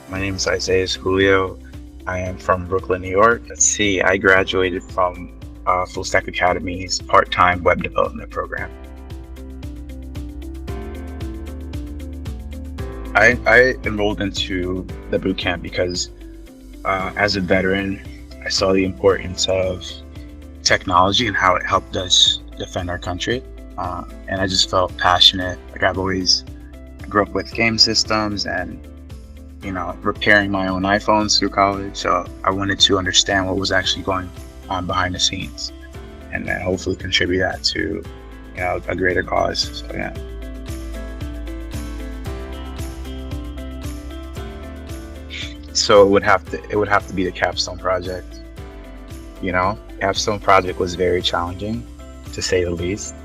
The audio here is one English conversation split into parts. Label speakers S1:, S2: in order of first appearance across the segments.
S1: My name is Isaias Julio. I am from Brooklyn, New York. Let's see, I graduated from Fullstack Academy's part-time web development program. I enrolled into the bootcamp because as a veteran, I saw the importance of technology and how it helped us defend our country. And I just felt passionate. Like I grew up with game systems and repairing my own iPhones through college. So I wanted to understand what was actually going on behind the scenes, and then hopefully contribute that to, a greater cause. So yeah. So it would have to be the capstone project. Capstone project was very challenging, to say the least.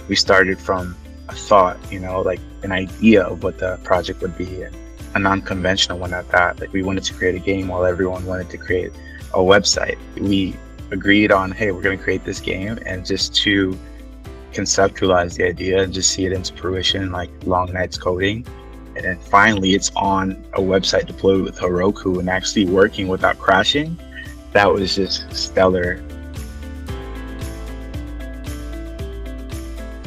S1: We started from a thought, like an idea of what the project would be, and a non-conventional one at that. Like we wanted to create a game while everyone wanted to create a website. We agreed on, hey, we're going to create this game, and just to conceptualize the idea and just see it into fruition, like long nights coding. And then finally it's on a website deployed with Heroku and actually working without crashing. That was just stellar.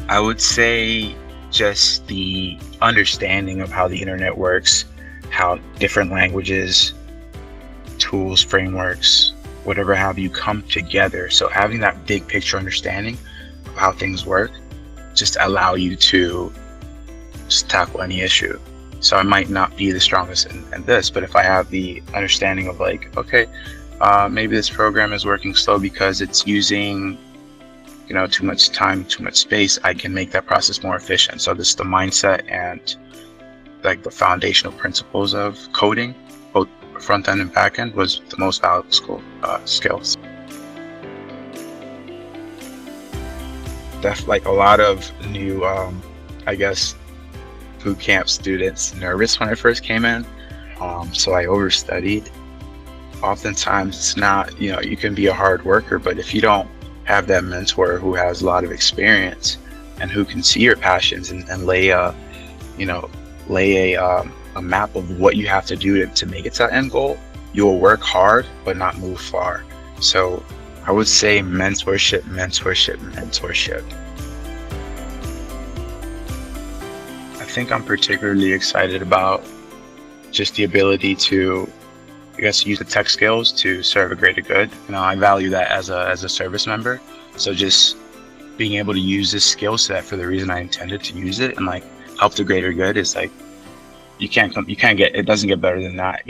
S1: I would say just the understanding of how the internet works, how different languages, tools, frameworks, whatever have you, come together. So having that big picture understanding of how things work just allow you to just tackle any issue. So I might not be the strongest in this, but if I have the understanding of like, okay, maybe this program is working slow because it's using too much time, too much space, I can make that process more efficient. So this is the mindset and like the foundational principles of coding, both front end and back end, was the most valuable skills. Like a lot of new, I guess, boot camp students nervous when I first came in. So I overstudied. Oftentimes it's not, you can be a hard worker, but if you don't have that mentor who has a lot of experience and who can see your passions and lay a map of what you have to do to make it to that end goal, you will work hard but not move far. So I would say mentorship. I think I'm particularly excited about just the ability to, I guess, use the tech skills to serve a greater good. I value that as a service member. So just being able to use this skill set for the reason I intended to use it and like help the greater good is like, you can't get, it doesn't get better than that,